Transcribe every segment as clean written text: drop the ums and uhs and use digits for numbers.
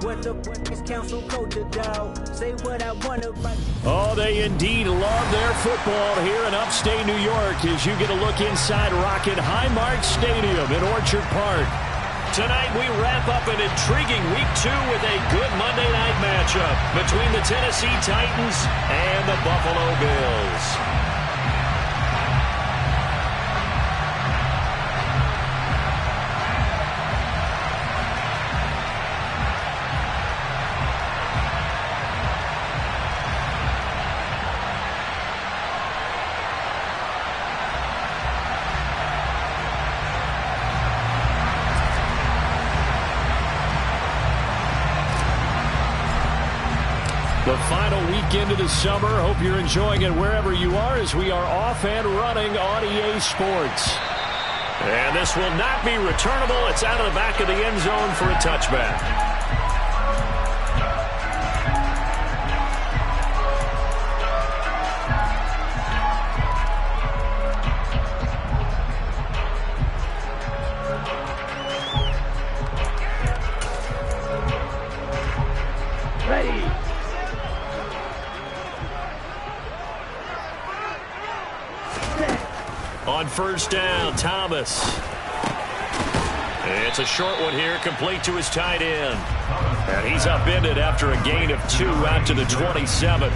What the fuck is council culture, dog? Say what I want to write. Oh, they indeed love their football here in upstate New York as you get a look inside Rocket Highmark Stadium in Orchard Park. Tonight we wrap up an intriguing Week 2 with a good Monday night matchup between the Tennessee Titans and the Buffalo Bills. The final weekend of the summer. Hope you're enjoying it wherever you are as we are off and running on EA Sports. And this will not be returnable. It's out of the back of the end zone for a touchback. On first down, Thomas. It's a short one here, complete to his tight end. And he's upended after a gain of 2 out to the 27.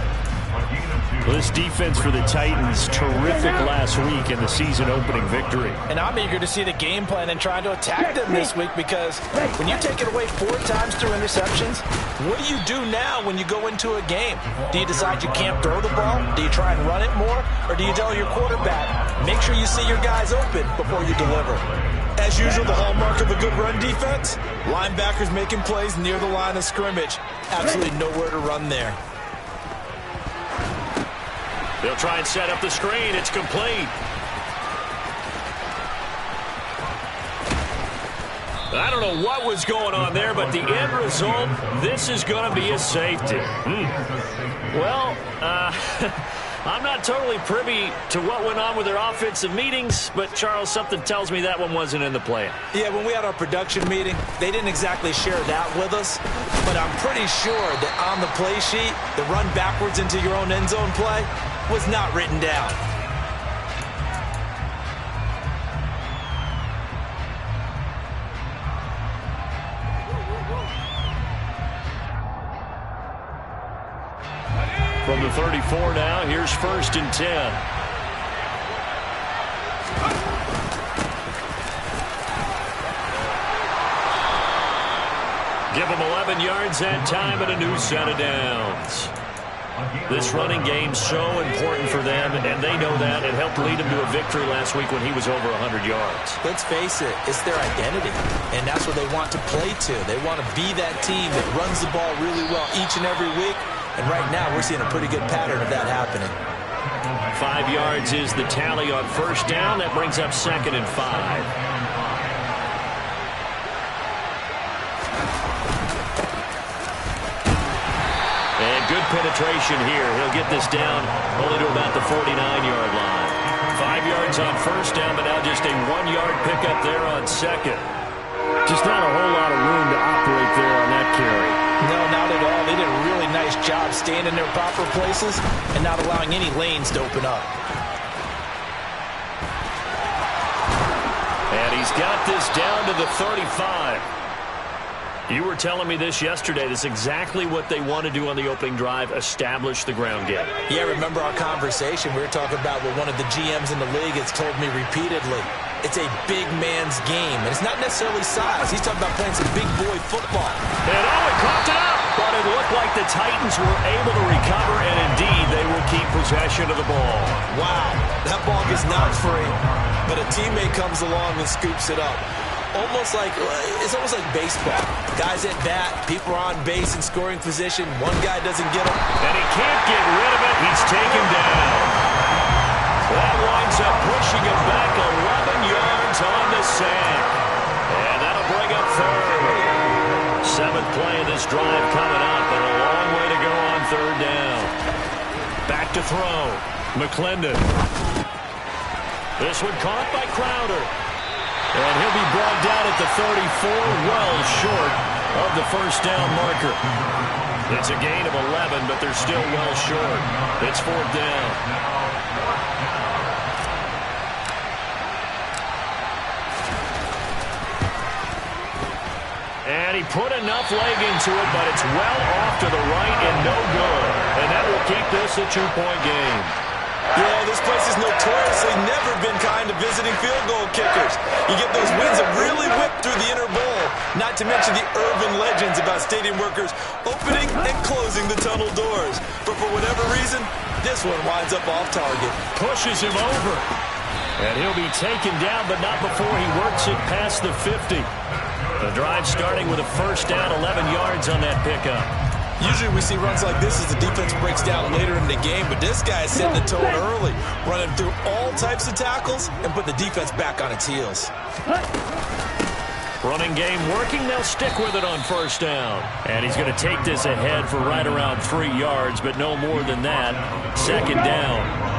This defense for the Titans, terrific last week in the season-opening victory. And I'm eager to see the game plan and trying to attack them this week because when you take it away 4 times through interceptions, what do you do now when you go into a game? Do you decide you can't throw the ball? Do you try and run it more? Or do you tell your quarterback, make sure you see your guys open before you deliver? As usual, the hallmark of a good run defense, linebackers making plays near the line of scrimmage. Absolutely nowhere to run there. They'll try and set up the screen. It's complete. I don't know what was going on there, but the end result, this is going to be a safety. Well, I'm not totally privy to what went on with their offensive meetings, but, Charles, something tells me that one wasn't in the plan. Yeah, when we had our production meeting, they didn't exactly share that with us, but I'm pretty sure that on the play sheet, the run backwards into your own end zone play was not written down. From the 34 now, here's first and 10. Give them 11 yards that time and a new set of downs. This running game's so important for them, and they know that. It helped lead them to a victory last week when he was over 100 yards. Let's face it, it's their identity, and that's what they want to play to. They want to be that team that runs the ball really well each and every week, and right now we're seeing a pretty good pattern of that happening. 5 yards is the tally on first down. That brings up 2nd and 5. And good penetration here. He'll get this down only to about the 49-yard line. 5 yards on first down, but now just a 1-yard pickup there on second. Just not a whole lot of room to operate there on that carry. No, not at all. They did a really nice job staying in their proper places and not allowing any lanes to open up. And he's got this down to the 35. You were telling me this yesterday. This is exactly what they want to do on the opening drive, establish the ground game. Yeah, remember our conversation? We were talking about what one of the GMs in the league has told me repeatedly. It's a big man's game, and it's not necessarily size. He's talking about playing some big boy football. And it coughed it up. But it looked like the Titans were able to recover, and indeed they will keep possession of the ball. Wow, that ball gets knocked free, but a teammate comes along and scoops it up. It's almost like baseball. Guys at bat, people are on base in scoring position. One guy doesn't get him. And he can't get rid of it. He's taken down. That winds up pushing him back 11 yards on the sack. And that'll bring up third. 7th play of this drive coming up, and a long way to go on third down. Back to throw. McClendon. This one caught by Crowder. And he'll be brought down at the 34, well short of above the first down marker. It's a gain of 11, but they're still well short. It's 4th down. And he put enough leg into it, but it's well off to the right and no good. And that will keep this a 2-point game. Yeah, this place has notoriously never been kind to visiting field goal kickers. You get those winds that really whip through the inner bowl, not to mention the urban legends about stadium workers opening and closing the tunnel doors. But for whatever reason, this one winds up off target. Pushes him over. And he'll be taken down, but not before he works it past the 50. The drive starting with a first down, 11 yards on that pickup. Usually we see runs like this as the defense breaks down later in the game, but this guy is setting the tone early, running through all types of tackles and putting the defense back on its heels. Running game working, they'll stick with it on first down. And he's going to take this ahead for right around 3 yards, but no more than that. 2nd down.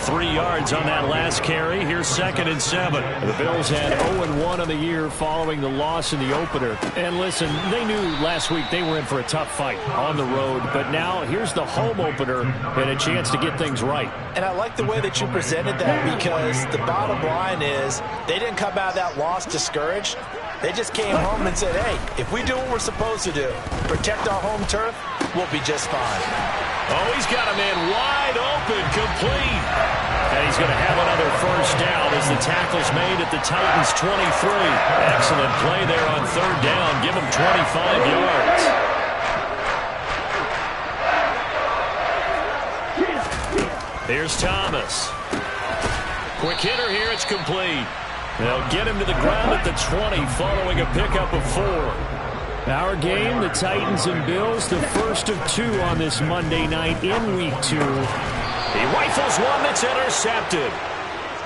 3 yards on that last carry. Here's 2nd and 7. The Bills had 0-1 on the year following the loss in the opener. And listen, they knew last week they were in for a tough fight on the road. But now here's the home opener and a chance to get things right. And I like the way that you presented that, because the bottom line is they didn't come out of that loss discouraged. They just came home and said, hey, if we do what we're supposed to do, protect our home turf, we'll be just fine. Oh, he's got a man wide open, complete. And he's going to have another first down as the tackle's made at the Titans' 23. Excellent play there on 3rd down. Give him 25 yards. Here's Thomas. Quick hitter here. It's complete. They'll get him to the ground at the 20 following a pickup of 4. Our game, the Titans and Bills, the first of 2 on this Monday night in Week 2. He rifles one that's intercepted.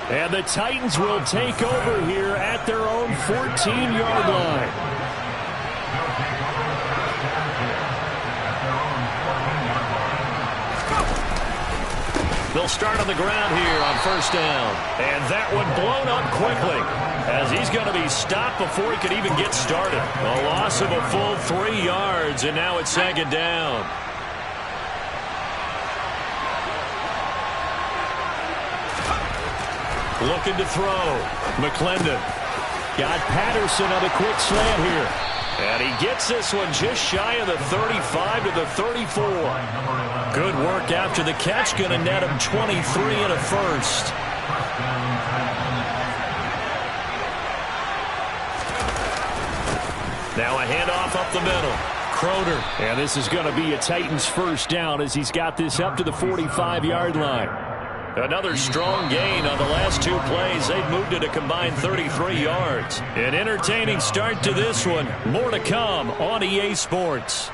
And the Titans will take over here at their own 14-yard line. They'll start on the ground here on first down. And that one blown up quickly, as he's going to be stopped before he could even get started. A loss of a full 3 yards, and now it's 2nd down. Looking to throw. McClendon. Got Patterson on a quick slant here. And he gets this one just shy of the 35 to the 34. Good work after the catch. Going to net him 23 and a first. Now a handoff up the middle. Croner. And this is going to be a Titans first down as he's got this up to the 45-yard line. Another strong gain on the last 2 plays. They've moved it a combined 33 yards. An entertaining start to this one. More to come on EA Sports.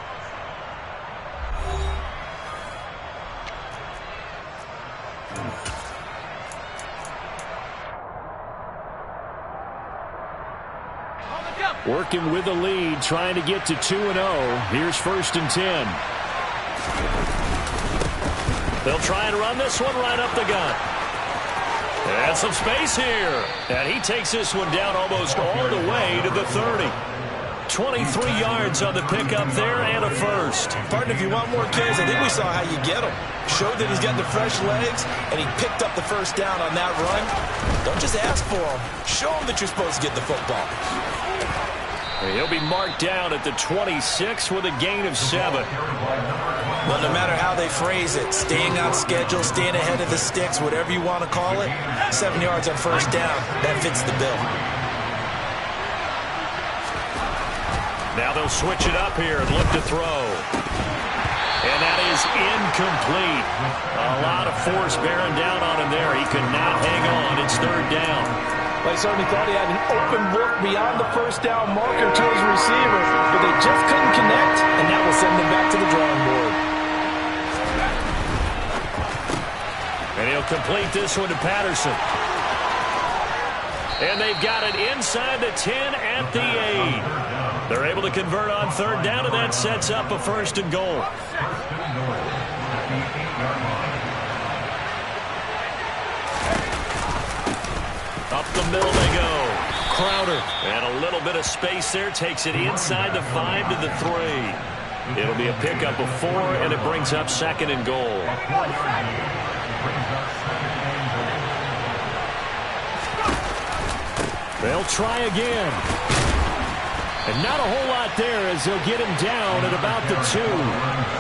Working with the lead, trying to get to 2-0. Here's 1st and 10. They'll try and run this one right up the gut. And some space here. And he takes this one down almost all the way to the 30. 23 yards on the pickup there and a first. Partner, if you want more carries, I think we saw how you get them. Showed that he's got the fresh legs, and he picked up the first down on that run. Don't just ask for them. Show him that you're supposed to get the football. He'll be marked down at the 26 with a gain of 7. Well, no matter how they phrase it, staying on schedule, staying ahead of the sticks, whatever you want to call it, 7 yards on first down, that fits the bill. Now they'll switch it up here and look to throw. And that is incomplete. A lot of force bearing down on him there. He could not hang on. It's 3rd down. Well, he certainly thought he had an open look beyond the first down marker to his receiver, but they just couldn't connect, and that will send them back to the drawing board. And he'll complete this one to Patterson. And they've got it inside the 10 at the 8. They're able to convert on 3rd down, and that sets up a 1st and goal. Up the middle they go. Crowder. And a little bit of space there. Takes it inside the 5 to the 3. It'll be a pickup of 4, and it brings up 2nd and goal. They'll try again. And not a whole lot there as they'll get him down at about the 2.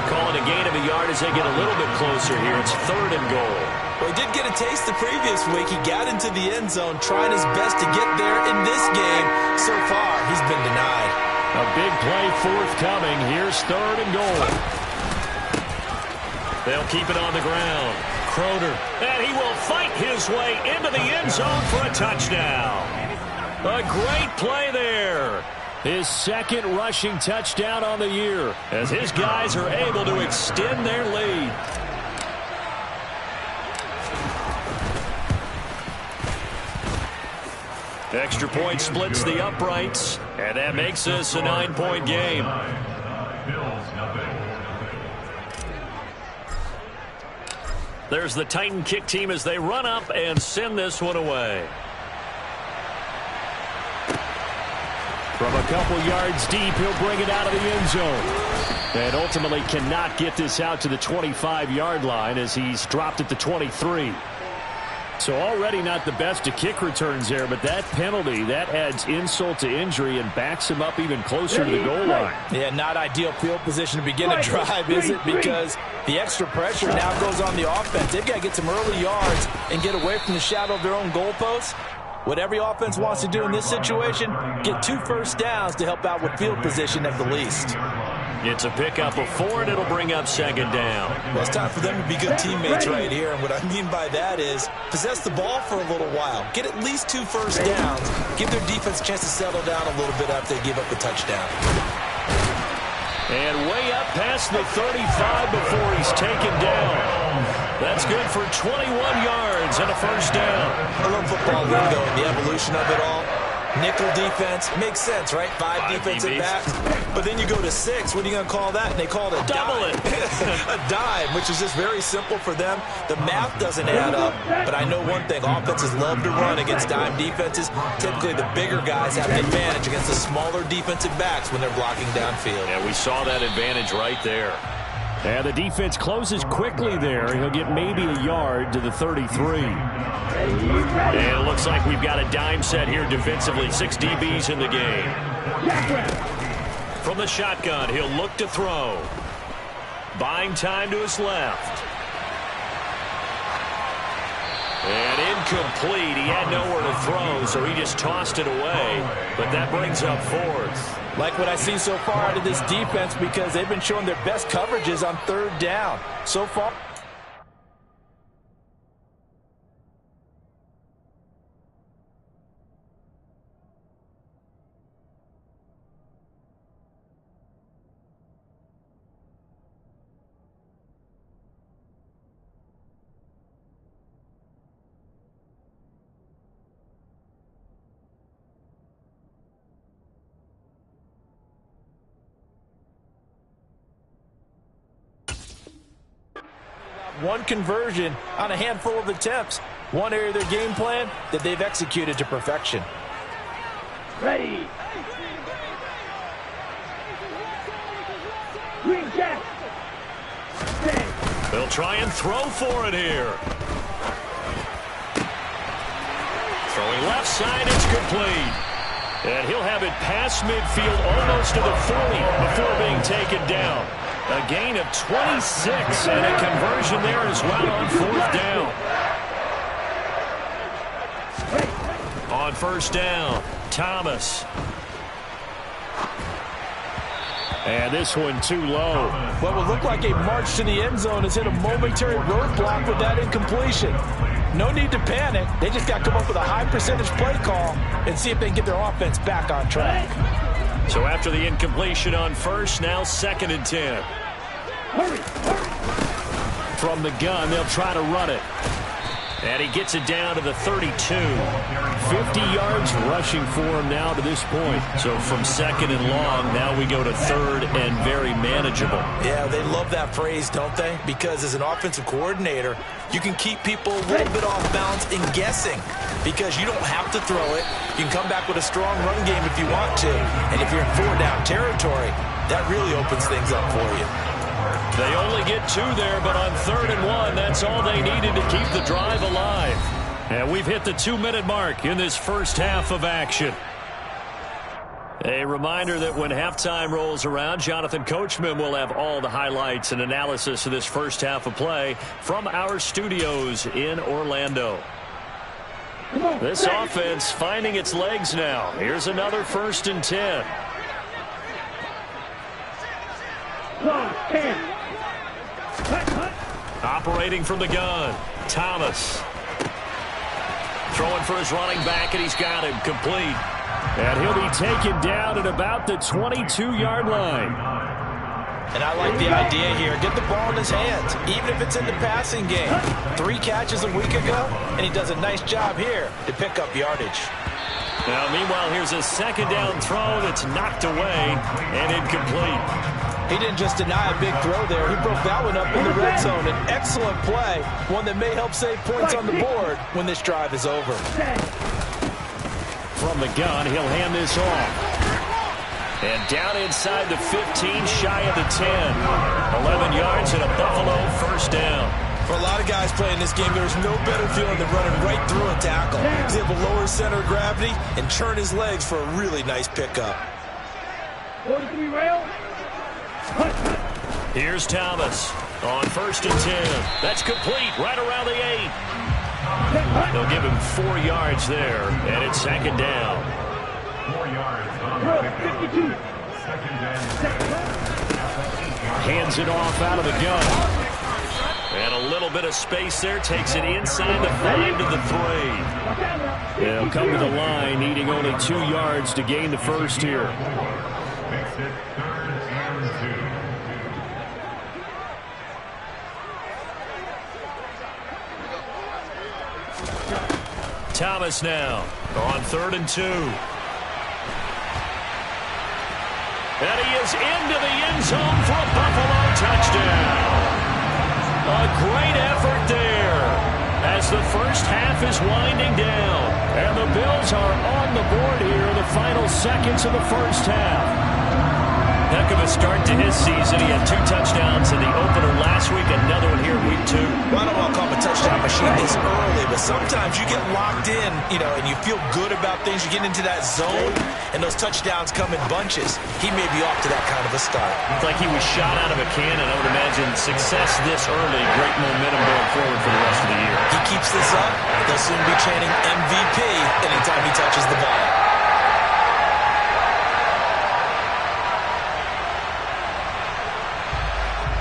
Calling a gain of a yard as they get a little bit closer here. It's 3rd and goal. Well, he did get a taste the previous week. He got into the end zone, trying his best to get there in this game. So far, he's been denied. A big play forthcoming. Here's 3rd and goal. They'll keep it on the ground. Crowder. And he will fight his way into the end zone for a touchdown. A great play there. His 2nd rushing touchdown on the year as his guys are able to extend their lead. Extra point splits the uprights, and that makes this a 9-point game. There's the Titan kick team as they run up and send this one away. From a couple yards deep, he'll bring it out of the end zone. And ultimately cannot get this out to the 25-yard line as he's dropped at the 23. So already not the best of kick returns there, but that penalty, that adds insult to injury and backs him up even closer to the goal line. Yeah, not ideal field position to begin a drive, is it? Because the extra pressure now goes on the offense. They've got to get some early yards and get away from the shadow of their own goalposts. What every offense wants to do in this situation, get 2 first downs to help out with field position at the least. It's a pickup of 4, and it'll bring up 2nd down. Well, it's time for them to be good teammates right here. And what I mean by that is possess the ball for a little while. Get at least 2 first downs. Give their defense a chance to settle down a little bit after they give up a touchdown. And way up past the 35 before he's taken down. That's good for 21 yards and a first down. I love football lingo and the evolution of it all. Nickel defense makes sense, right? 5 defensive backs. But then you go to 6. What are you going to call that? And they call it a double dime. A dime, which is just very simple for them. The math doesn't add up. But I know one thing. Offenses love to run against dime defenses. Typically, the bigger guys have an advantage against the smaller defensive backs when they're blocking downfield. Yeah, we saw that advantage right there. And the defense closes quickly there. He'll get maybe a yard to the 33. And it looks like we've got a dime set here defensively. 6 DBs in the game. From the shotgun, he'll look to throw. Buying time to his left. And incomplete. He had nowhere to throw, so he just tossed it away. But that brings up 4th. Like what I see so far out of this defense because they've been showing their best coverages on 3rd down. So far. One conversion on a handful of attempts. One area of their game plan that they've executed to perfection. Ready. Green jack. They'll try and throw for it here. Throwing left side, it's complete. And he'll have it past midfield almost to the 40 before being taken down. A gain of 26 and a conversion there as well on 4th down. On 1st down, Thomas. And this one too low. What will look like a march to the end zone has hit a momentary roadblock with that incompletion. No need to panic. They just got to come up with a high percentage play call and see if they can get their offense back on track. So after the incompletion on 1st, now 2nd and 10. From the gun, they'll try to run it. And he gets it down to the 32. 50 yards rushing for him now to this point. So from second and long, now we go to third and very manageable. Yeah, they love that phrase, don't they? Because as an offensive coordinator, you can keep people a little bit off balance and guessing because you don't have to throw it. You can come back with a strong run game if you want to. And if you're in 4-down territory, that really opens things up for you. They only get 2 there, but on 3rd and 1, that's all they needed to keep the drive alive. And we've hit the 2-minute mark in this first half of action. A reminder that when halftime rolls around, Jonathan Coachman will have all the highlights and analysis of this first half of play from our studios in Orlando. This offense finding its legs now. Here's another 1st and 10. Operating from the gun, Thomas. Throwing for his running back, and he's got him complete. And he'll be taken down at about the 22-yard line. And I like the idea here. Get the ball in his hands, even if it's in the passing game. 3 catches a week ago, and he does a nice job here to pick up yardage. Now, meanwhile, here's a 2nd down throw that's knocked away and incomplete. He didn't just deny a big throw there. He broke that one up in the red zone. An excellent play, one that may help save points on the board when this drive is over. From the gun, he'll hand this off. And down inside the 15, shy of the 10. 11 yards and a Buffalo 1st down. For a lot of guys playing this game, there's no better feeling than running right through a tackle. He's able to lower his center of gravity and turn his legs for a really nice pickup. 43 rail. Here's Thomas on 1st and 10. That's complete right around the 8. They'll give him 4 yards there, and it's 2nd down. 4 yards on 52. 2nd down. Hands it off out of the gun. And a little bit of space there. Takes it inside the 5 to the 3. They'll come to the line, needing only 2 yards to gain the 1st here. Makes it 3rd and 2. Thomas now on 3rd and 2. And he is into the end zone for a Buffalo touchdown. A great effort there as the first half is winding down. And the Bills are on the board here in the final seconds of the first half. Heck of a start to his season. He had 2 touchdowns in the opener last week, another one here week 2. Well, I don't want to call him a touchdown machine this early, but sometimes you get locked in, and you feel good about things. You get into that zone, and those touchdowns come in bunches. He may be off to that kind of a start. It's like he was shot out of a cannon. I would imagine success this early, great momentum going forward for the rest of the year. He keeps this up, they'll soon be chanting MVP anytime he touches the ball.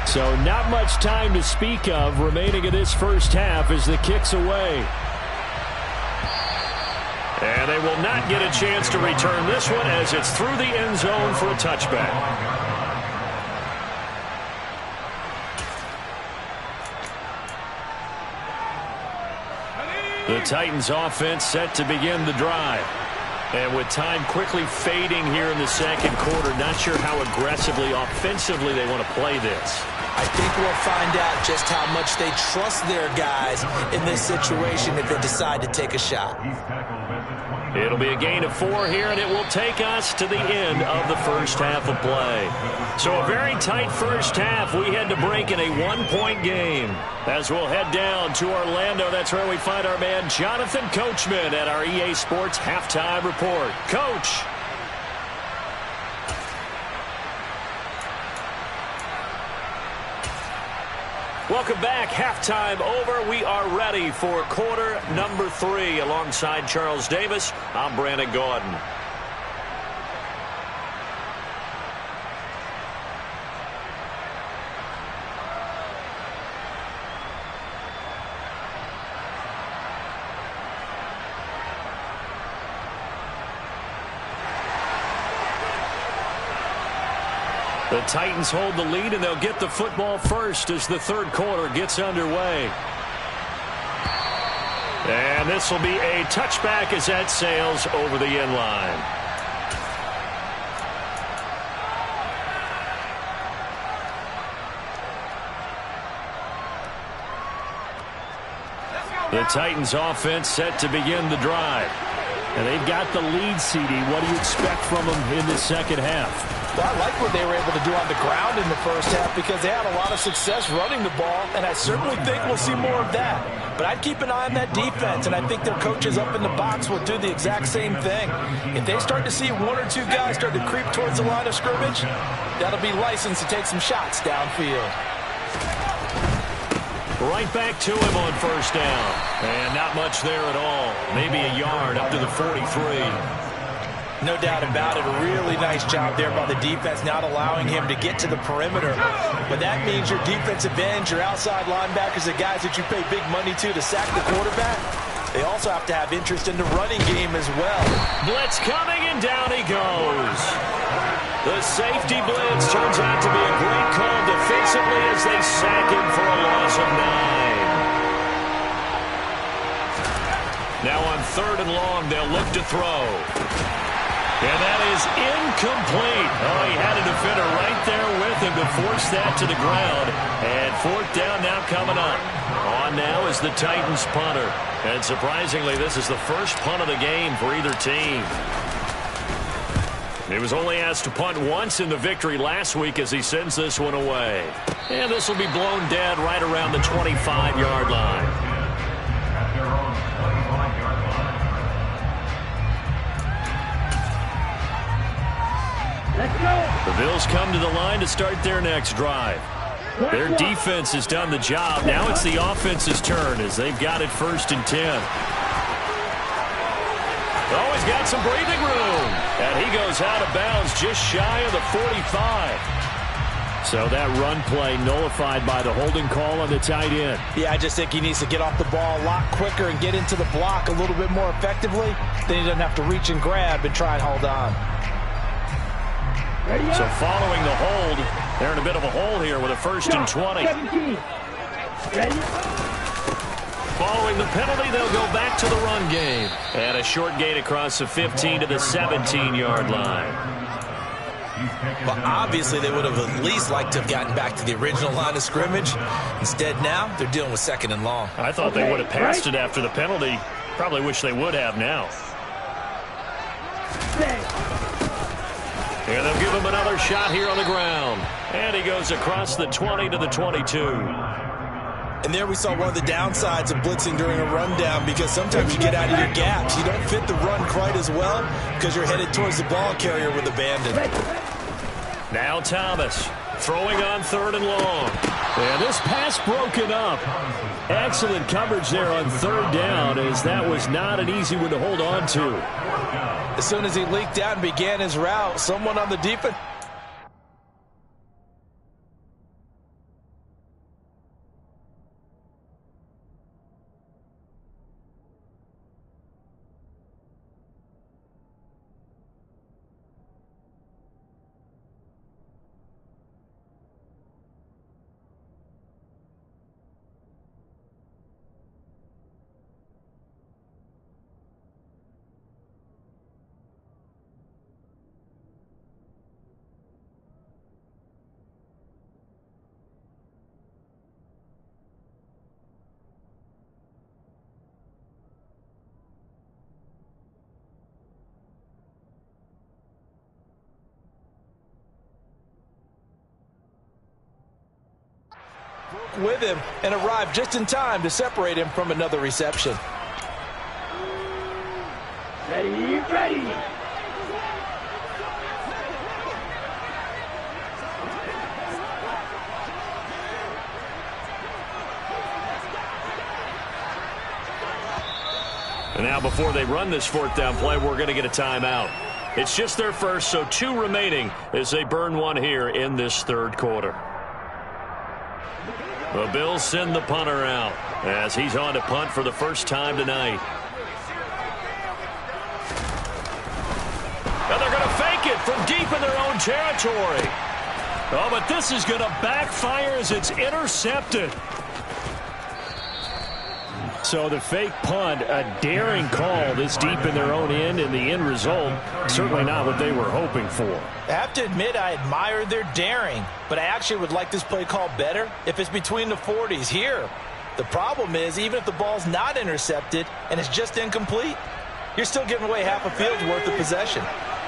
So not much time to speak of remaining in this first half as the kick's away. And they will not get a chance to return this one as it's through the end zone for a touchback. The Titans offense set to begin the drive. And with time quickly fading here in the second quarter, not sure how aggressively, offensively they want to play this. I think we'll find out just how much they trust their guys in this situation if they decide to take a shot. It'll be a gain of 4 here, and it will take us to the end of the first half of play. So a very tight first half. We had to break in a 1-point game. As we'll head down to Orlando, that's where we find our man Jonathan Coachman at our EA Sports Halftime Report. Coach. Welcome back. Halftime over. We are ready for quarter number 3. Alongside Charles Davis, I'm Brandon Gordon. The Titans hold the lead, and they'll get the football first as the third quarter gets underway. And this will be a touchback as that sails over the end line. The Titans offense set to begin the drive. And they've got the lead, CD. What do you expect from them in the second half? Well, I like what they were able to do on the ground in the first half because they had a lot of success running the ball, and I certainly think we'll see more of that. But I'd keep an eye on that defense, and I think their coaches up in the box will do the exact same thing. If they start to see one or two guys start to creep towards the line of scrimmage, that'll be licensed to take some shots downfield. Right back to him on first down. And not much there at all. Maybe a yard up to the 43. No doubt about it. A really nice job there by the defense, not allowing him to get to the perimeter. But that means your defensive ends, your outside linebackers, the guys that you pay big money to sack the quarterback, they also have to have interest in the running game as well. Blitz coming, and down he goes. The safety blitz turns out to be a great call defensively as they sack him for a loss of 9. Now on 3rd and long, they'll look to throw. And that is incomplete. Oh, he had a defender right there with him to force that to the ground. And 4th down now coming up. On now is the Titans punter. And surprisingly, this is the first punt of the game for either team. He was only asked to punt once in the victory last week as he sends this one away. And this will be blown dead right around the 25-yard line. Let's go. The Bills come to the line to start their next drive. Their defense has done the job. Now it's the offense's turn as they've got it 1st and 10. Oh, he's got some breathing room. And he goes out of bounds just shy of the 45. So that run play nullified by the holding call on the tight end. Yeah, I just think he needs to get off the ball a lot quicker and get into the block a little bit more effectively. Then he doesn't have to reach and grab and try and hold on. So following the hold, they're in a bit of a hole here with a 1st and 20. Following the penalty, they'll go back to the run game. And a short gain across the 15 to the 17-yard line. Well, obviously, they would have at least liked to have gotten back to the original line of scrimmage. Instead, now, they're dealing with 2nd and long. I thought they would have passed it after the penalty. Probably wish they would have now. And they'll give him another shot here on the ground. And he goes across the 20 to the 22. And there we saw one of the downsides of blitzing during a rundown because sometimes you get out of your gaps. You don't fit the run quite as well because you're headed towards the ball carrier with abandon. Now Thomas throwing on 3rd and long. And this pass broken up. Excellent coverage there on 3rd down as that was not an easy one to hold on to. As soon as he leaked out and began his route, someone on the defense. With him and arrived just in time to separate him from another reception. Ready, ready. And now before they run this 4th down play, we're going to get a timeout. It's just their first, so 2 remaining as they burn one here in this 3rd quarter. The Bills send the punter out as he's on to punt for the first time tonight. And they're going to fake it from deep in their own territory. Oh, but this is going to backfire as it's intercepted. So the fake punt, a daring call this deep in their own end, and the end result, certainly not what they were hoping for. I have to admit I admire their daring, but I actually would like this play called better if it's between the 40s here. The problem is, even if the ball's not intercepted and it's just incomplete, you're still giving away half a field's worth of possession.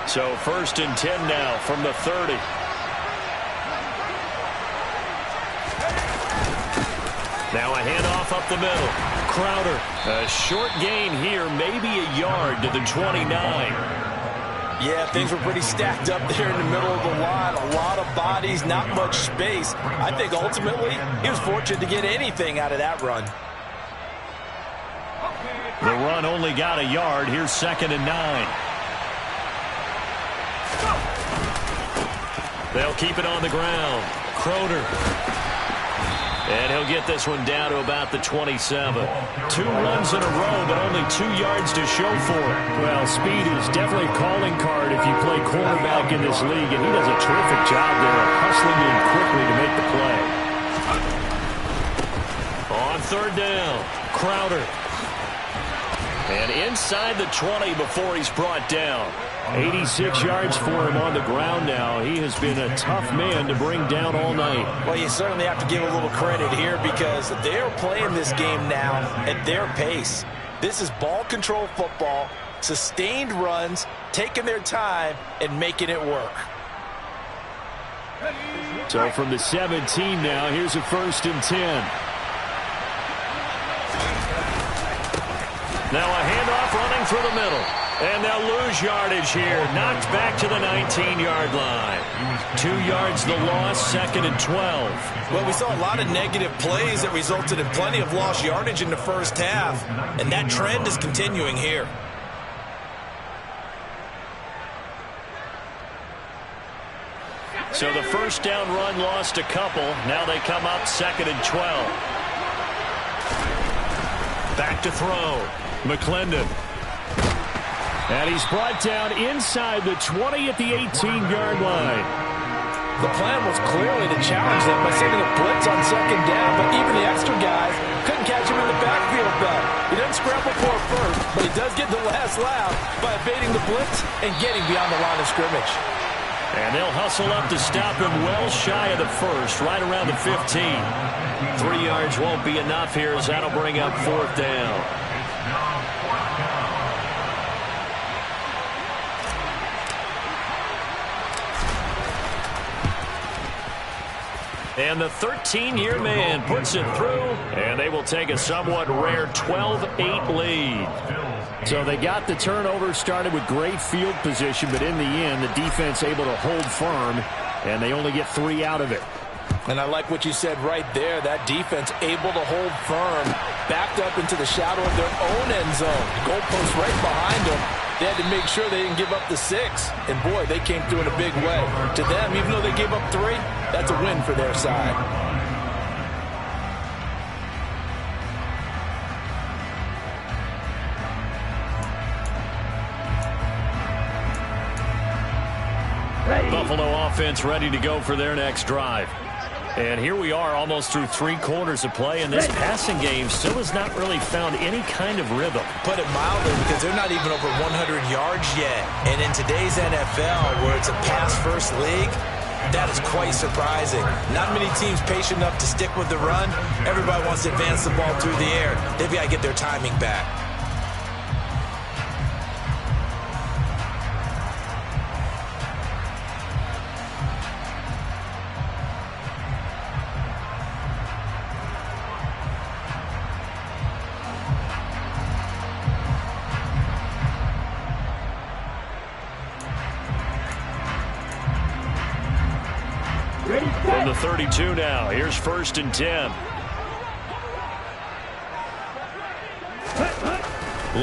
So 1st and 10 now from the 30. Now a handoff up the middle. Crowder, a short gain here, maybe a yard to the 29. Yeah, things were pretty stacked up there in the middle of the line. A lot of bodies, not much space. I think ultimately he was fortunate to get anything out of that run. The run only got a yard. Here's 2nd and 9. They'll keep it on the ground. Crowder. And he'll get this one down to about the 27. 2 runs in a row, but only 2 yards to show for it. Well, speed is definitely a calling card if you play quarterback in this league, and he does a terrific job there of hustling in quickly to make the play. On 3rd down, Crowder. And inside the 20 before he's brought down. 86 yards for him on the ground now. He has been a tough man to bring down all night. Well, you certainly have to give a little credit here because they're playing this game now at their pace. This is ball control football, sustained runs, taking their time, and making it work. So from the 17 now, here's a 1st and 10. Now a handoff running through the middle. And they'll lose yardage here. Knocked back to the 19-yard line. 2 yards the loss, 2nd and 12. Well, we saw a lot of negative plays that resulted in plenty of lost yardage in the first half. And that trend is continuing here. So the 1st down run lost a couple. Now they come up 2nd and 12. Back to throw. McClendon. And he's brought down inside the 20 at the 18-yard line. The plan was clearly to challenge them by sending a blitz on 2nd down, but even the extra guys couldn't catch him in the backfield, though. He doesn't scramble for it first, but he does get the last laugh by evading the blitz and getting beyond the line of scrimmage. And they'll hustle up to stop him well shy of the 1st, right around the 15. 3 yards won't be enough here as that'll bring up 4th down. And the 13-year man puts it through, and they will take a somewhat rare 12-8 lead. So they got the turnover, started with great field position, but in the end, the defense able to hold firm, and they only get 3 out of it. And I like what you said right there. That defense able to hold firm, backed up into the shadow of their own end zone. Goalpost right behind them. They had to make sure they didn't give up the 6. And, boy, they came through in a big way. To them, even though they gave up 3, that's a win for their side. Buffalo offense ready to go for their next drive. And here we are almost through 3 quarters of play, and this passing game still has not really found any kind of rhythm. Put it mildly, because they're not even over 100 yards yet. And in today's NFL, where it's a pass-first league, that is quite surprising. Not many teams patient enough to stick with the run. Everybody wants to advance the ball through the air. They've got to get their timing back. From the 32 now, here's 1st and 10.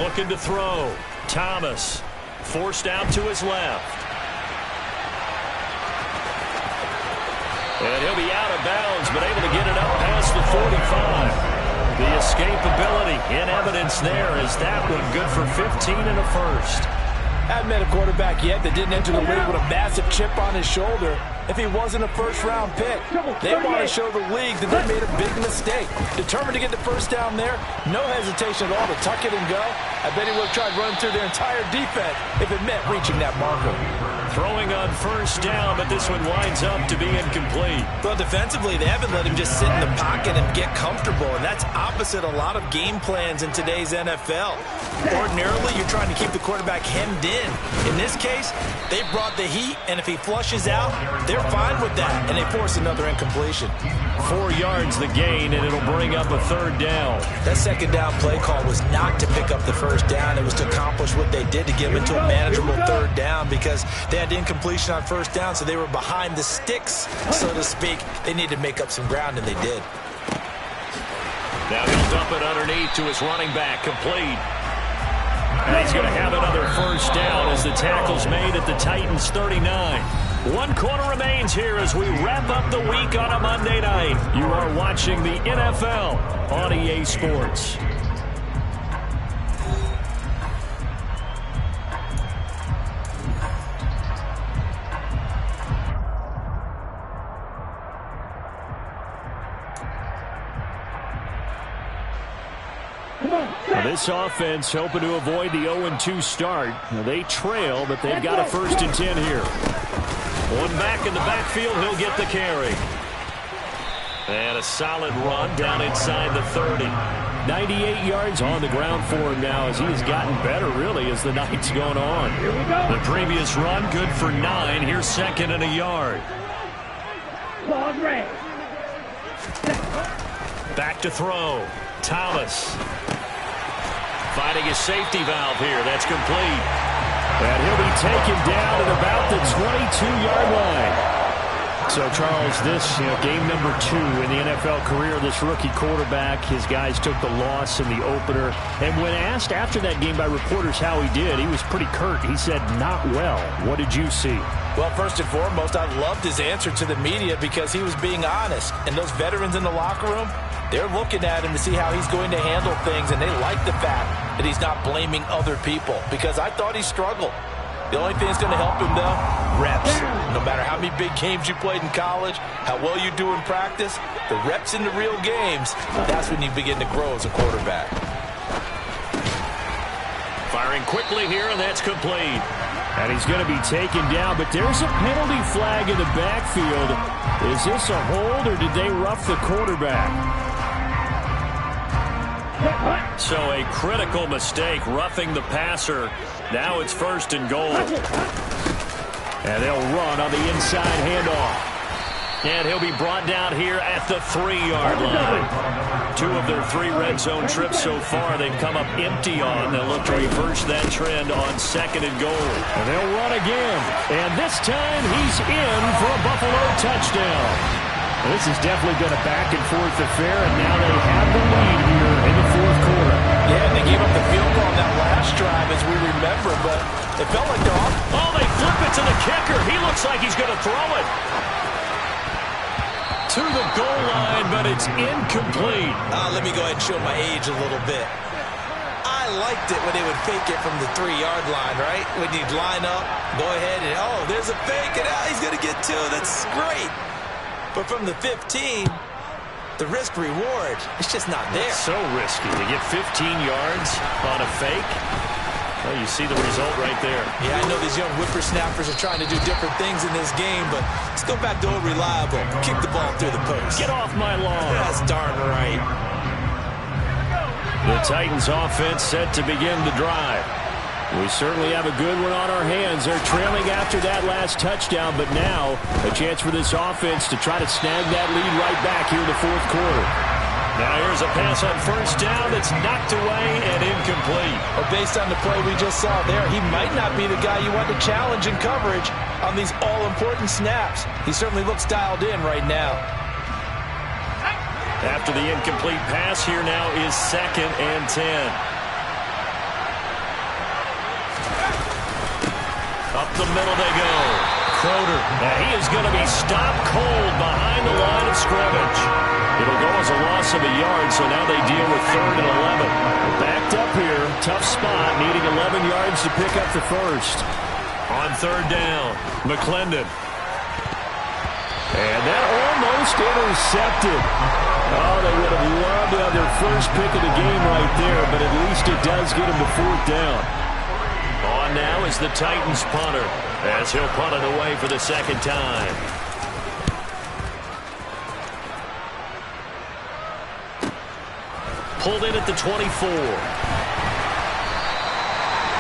Looking to throw. Thomas forced out to his left. And he'll be out of bounds, but able to get it up past the 45. The escapability in evidence there as that one good for 15 and a 1st. Hadn't met a quarterback yet that didn't enter the league with a massive chip on his shoulder if he wasn't a first-round pick. They want to show the league that they made a big mistake. Determined to get the first down there, no hesitation at all to tuck it and go. I bet he would have tried running through their entire defense if it meant reaching that marker. Throwing on first down, but this one winds up to be incomplete. Well, defensively, they haven't let him just sit in the pocket and get comfortable, and that's opposite a lot of game plans in today's NFL. Ordinarily, you're trying to keep the quarterback hemmed in. In this case, they brought the heat, and if he flushes out, they're fine with that, and they force another incompletion. 4 yards the gain, and it'll bring up a third down. That second down play call was not to pick up the first down. It was to accomplish what they did to get them into a manageable third down because they had incompletion on first down, so they were behind the sticks, so to speak. They needed to make up some ground, and they did. Now he'll dump it underneath to his running back, complete. And he's going to have another first down as the tackle's made at the Titans' 39. 1 quarter remains here as we wrap up the week on a Monday night. You are watching the NFL on EA Sports. This offense hoping to avoid the 0-2 start. They trail, but they've got a 1st and 10 here. One back in the backfield, he'll get the carry. And a solid run down inside the 30. 98 yards on the ground for him now as he has gotten better, really, as the night's gone on. The previous run, good for 9. Here's 2nd and a yard. Back to throw. Thomas. Finding his safety valve here. That's complete. And he'll be taken down at about the 22-yard line. So, Charles, this game number 2 in the NFL career of this rookie quarterback. His guys took the loss in the opener. And when asked after that game by reporters how he did, he was pretty curt. He said, not well. What did you see? Well, first and foremost, I loved his answer to the media because he was being honest. And those veterans in the locker room, they're looking at him to see how he's going to handle things, and they like the fact that he's not blaming other people because I thought he struggled. The only thing that's going to help him, though, reps. No matter how many big games you played in college, how well you do in practice, the reps in the real games, that's when you begin to grow as a quarterback. Firing quickly here, and that's complete. And he's going to be taken down, but there's a penalty flag in the backfield. Is this a hold, or did they rough the quarterback? So a critical mistake, roughing the passer. Now it's 1st and goal. And they'll run on the inside handoff. And he'll be brought down here at the 3-yard line. 2 of their 3 red zone trips so far they've come up empty on. They'll look to reverse that trend on 2nd and goal. And they'll run again. And this time he's in for a Buffalo touchdown. Well, this has definitely been a back-and-forth affair, and now they have the lead here in the 4th quarter. Yeah, and they gave up the field goal on that last drive, as we remember, but it felt like they're off. Oh, they flip it to the kicker. He looks like he's going to throw it to the goal line, but it's incomplete. Let me go ahead and show my age a little bit. I liked it when they would fake it from the 3-yard line, right? When you'd line up, go ahead and, oh, there's a fake, and he's going to get 2. That's great. But from the 15, the risk-reward, it's just not there. It's so risky to get 15 yards on a fake. Well, you see the result right there. Yeah, I know these young whippersnappers are trying to do different things in this game, but let's go back to old reliable. Kick the ball through the post. Get off my lawn. That's darn right. The Titans offense set to begin the drive. We certainly have a good one on our hands. They're trailing after that last touchdown, but now a chance for this offense to try to snag that lead right back here in the 4th quarter. Now here's a pass on first down that's knocked away and incomplete. Well, based on the play we just saw there, he might not be the guy you want to challenge in coverage on these all-important snaps. He certainly looks dialed in right now. After the incomplete pass, here now is 2nd and 10. Up the middle they go. Crowder. Now he is going to be stopped cold behind the line of scrimmage. It'll go as a loss of a yard, so now they deal with 3rd and 11. Backed up here, tough spot, needing 11 yards to pick up the first. On 3rd down, McClendon. And that almost intercepted. Oh, they would have loved to have their first pick of the game right there, but at least it does get them to 4th down. On now is the Titans punter, as he'll punt it away for the 2nd time. Pulled in at the 24.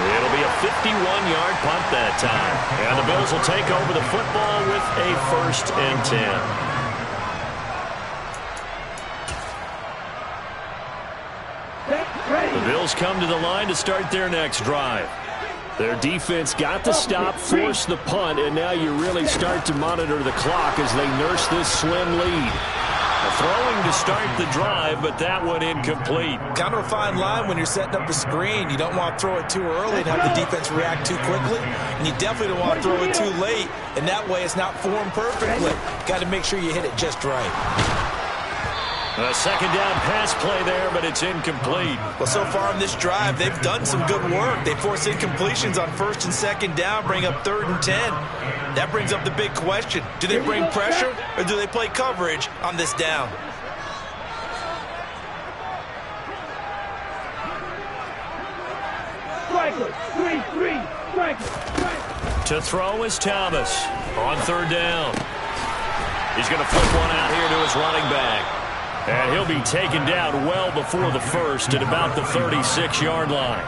It'll be a 51-yard punt that time. And the Bills will take over the football with a 1st and 10. The Bills come to the line to start their next drive. Their defense got the stop, forced the punt, and now you really start to monitor the clock as they nurse this slim lead. Throwing to start the drive, but that one incomplete. Kind of a fine line when you're setting up a screen. You don't want to throw it too early and have the defense react too quickly. And you definitely don't want to throw it too late, and that way it's not formed perfectly. Got to make sure you hit it just right. A 2nd down pass play there, but it's incomplete. Well, so far in this drive, they've done some good work. They force incompletions on 1st and 2nd down, bring up 3rd and 10. That brings up the big question. Do they bring pressure or do they play coverage on this down? To throw is Thomas on 3rd down. He's going to flip one out here to his running back. And he'll be taken down well before the first at about the 36-yard line.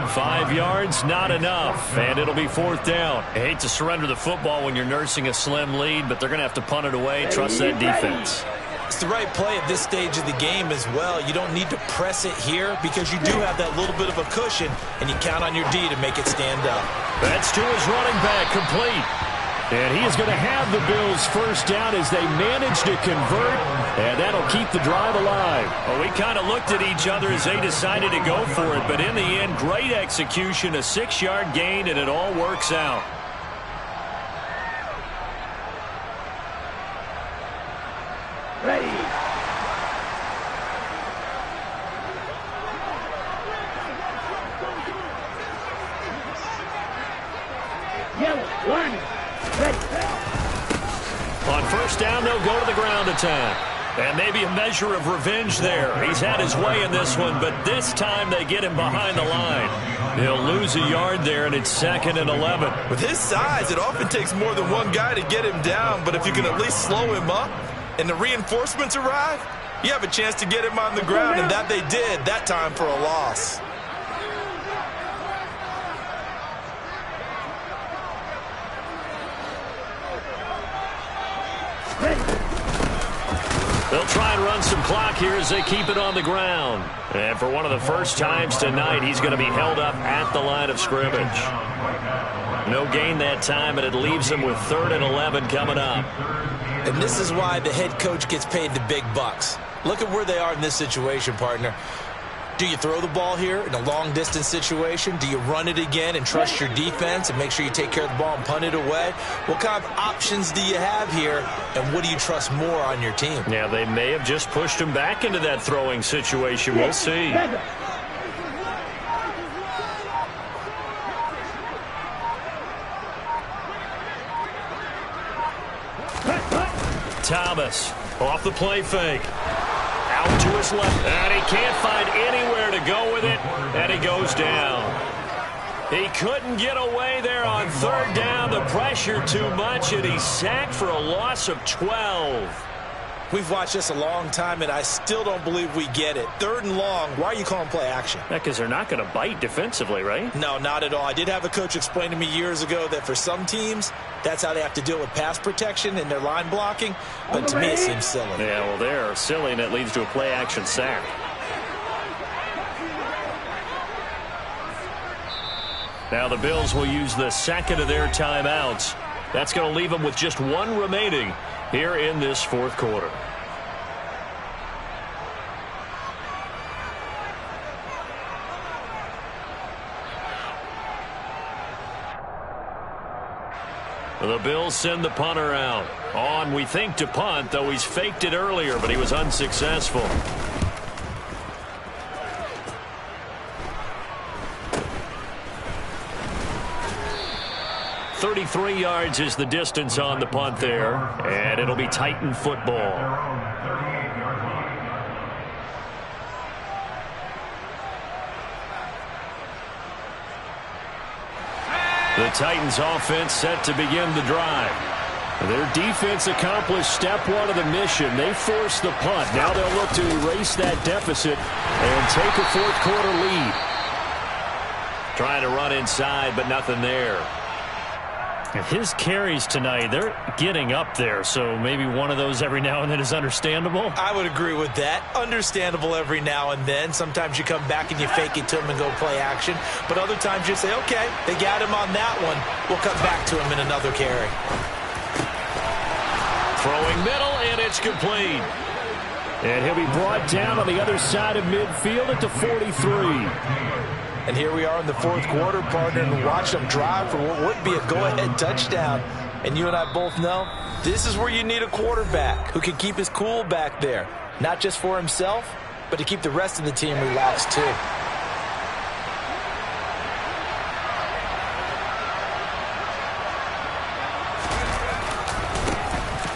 5 yards, not enough, and it'll be 4th down. I hate to surrender the football when you're nursing a slim lead, but they're going to have to punt it away. Trust that defense. It's the right play at this stage of the game as well. You don't need to press it here because you do have that little bit of a cushion, and you count on your D to make it stand up. That's to his running back, complete. And he is going to have the Bills' first down as they manage to convert, and that'll keep the drive alive. Well, we kind of looked at each other as they decided to go for it, but in the end, great execution, a 6-yard gain, and it all works out. Ready. Yellow, line. On 1st down, they'll go to the ground attack. And maybe a measure of revenge there. He's had his way in this one, but this time they get him behind the line. He'll lose a yard there, and it's 2nd and 11. With his size, it often takes more than one guy to get him down, but if you can at least slow him up and the reinforcements arrive, you have a chance to get him on the ground, and that they did, that time for a loss. They'll try and run some clock here as they keep it on the ground. And for one of the first times tonight, he's going to be held up at the line of scrimmage. No gain that time, and it leaves him with 3rd and 11 coming up. And this is why the head coach gets paid the big bucks. Look at where they are in this situation, partner. Do you throw the ball here in a long-distance situation? Do you run it again and trust your defense and make sure you take care of the ball and punt it away? What kind of options do you have here, and what do you trust more on your team? Yeah, they may have just pushed him back into that throwing situation. We'll see. Thomas off the play fake. Out to his left, and he can't find anywhere to go with it, and he goes down. He couldn't get away there on 3rd down. The pressure too much, and he's sacked for a loss of 12. We've watched this a long time, and I still don't believe we get it. 3rd and long, why are you calling play action? Because they're not going to bite defensively, right? No, not at all. I did have a coach explain to me years ago that for some teams, that's how they have to deal with pass protection and their line blocking. But to me, it seems silly. Yeah, well, they're silly, and it leads to a play-action sack. Now the Bills will use the 2nd of their timeouts. That's going to leave them with just 1 remaining here in this 4th quarter. The Bills send the punter out. On, we think, to punt, though he's faked it earlier, but he was unsuccessful. 33 yards is the distance on the punt there, and it'll be Titan football. The Titans offense set to begin the drive. Their defense accomplished step one of the mission. They forced the punt. Now they'll look to erase that deficit and take a fourth quarter lead. Trying to run inside, but nothing there. His carries tonight, they're getting up there, so maybe one of those every now and then is understandable. I would agree with that. Understandable every now and then. Sometimes you come back and you fake it to him and go play action. But other times you say, okay, they got him on that one. We'll come back to him in another carry. Throwing middle, and it's complete. And he'll be brought down on the other side of midfield at the 43. And here we are in the fourth quarter, partner, and watch them drive for what would be a go-ahead touchdown. And you and I both know this is where you need a quarterback who can keep his cool back there. Not just for himself, but to keep the rest of the team relaxed too.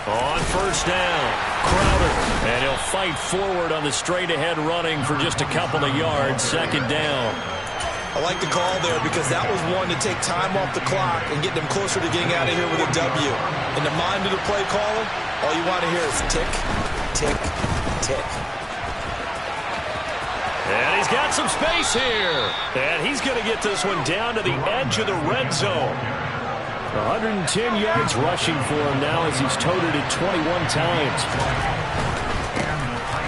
On first down, Crowder. And he'll fight forward on the straight-ahead running for just a couple of yards. Second down. I like the call there because that was one to take time off the clock and get them closer to getting out of here with a W. In the mind of the play caller, all you want to hear is tick, tick, tick. And he's got some space here. And he's going to get this one down to the edge of the red zone. 110 yards rushing for him now as he's toted it 21 times.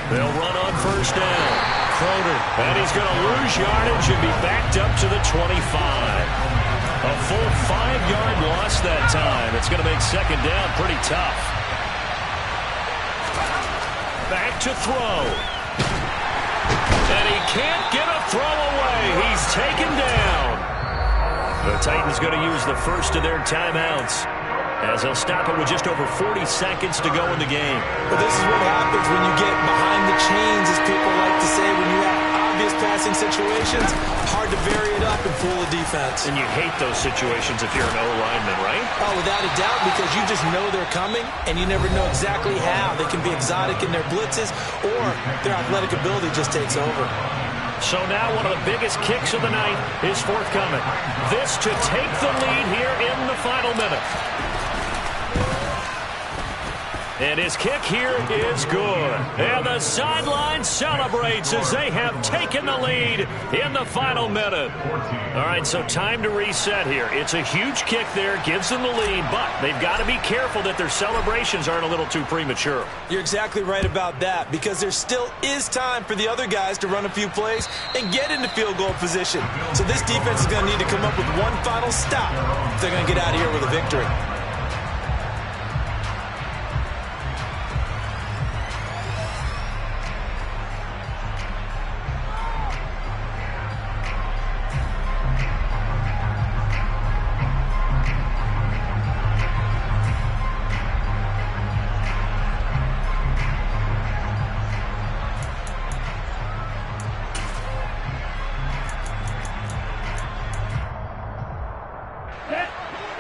They'll run on first down. Crowder, and he's going to lose yardage and be backed up to the 25. A full 5-yard loss that time. It's going to make second down pretty tough. Back to throw. And he can't get a throw away. He's taken down. The Titans going to use the first of their timeouts as they'll stop it with just over 40 seconds to go in the game. Well, this is what happens when you get behind the chains, as people like to say, when you have obvious passing situations. Hard to vary it up and fool a defense. And you hate those situations if you're an O-lineman, right? Oh, without a doubt, because you just know they're coming, and you never know exactly how. They can be exotic in their blitzes, or their athletic ability just takes over. So now one of the biggest kicks of the night is forthcoming. This to take the lead here in the final minute. And his kick here is good. And the sideline celebrates as they have taken the lead in the final minute. All right, so time to reset here. It's a huge kick there, gives them the lead, but they've got to be careful that their celebrations aren't a little too premature. You're exactly right about that, because there still is time for the other guys to run a few plays and get into field goal position. So this defense is going to need to come up with one final stop if they're going to get out of here with a victory.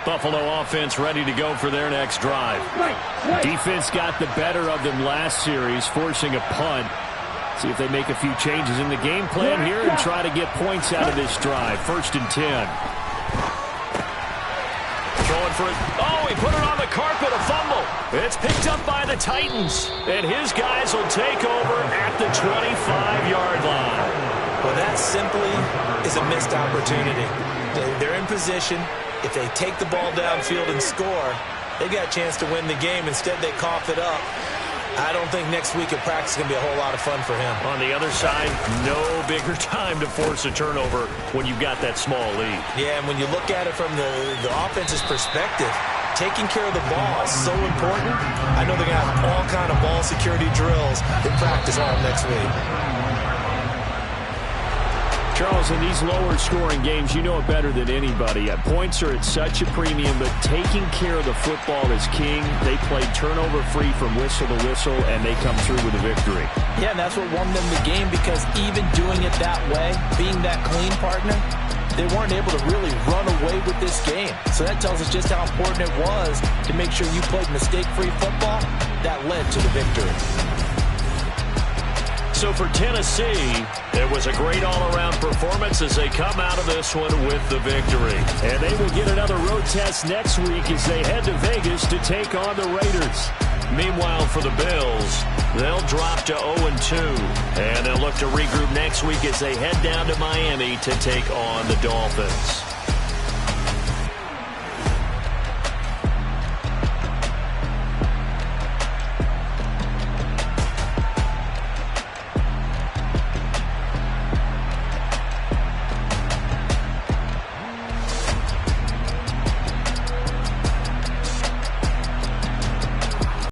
Buffalo offense ready to go for their next drive. Defense got the better of them last series, forcing a punt. See if they make a few changes in the game plan here and try to get points out of this drive. 1st and 10. Throwing for it. Oh, he put it on the carpet, a fumble. It's picked up by the Titans, and his guys will take over at the 25-yard line. Well, that simply is a missed opportunity. They're in position. If they take the ball downfield and score, they got a chance to win the game. Instead, they cough it up. I don't think next week at practice is going to be a whole lot of fun for him. On the other side, no bigger time to force a turnover when you've got that small lead. Yeah, and when you look at it from the offense's perspective, taking care of the ball is so important. I know they're going to have all kind of ball security drills in practice all next week. Charles, in these lower-scoring games, you know it better than anybody. Points are at such a premium, but taking care of the football is king. They played turnover-free from whistle to whistle, and they come through with a victory. Yeah, and that's what won them the game, because even doing it that way, being that clean partner, they weren't able to really run away with this game. So that tells us just how important it was to make sure you played mistake-free football. That led to the victory. So for Tennessee, it was a great all-around performance as they come out of this one with the victory. And they will get another road test next week as they head to Vegas to take on the Raiders. Meanwhile, for the Bills, they'll drop to 0-2, and they'll look to regroup next week as they head down to Miami to take on the Dolphins.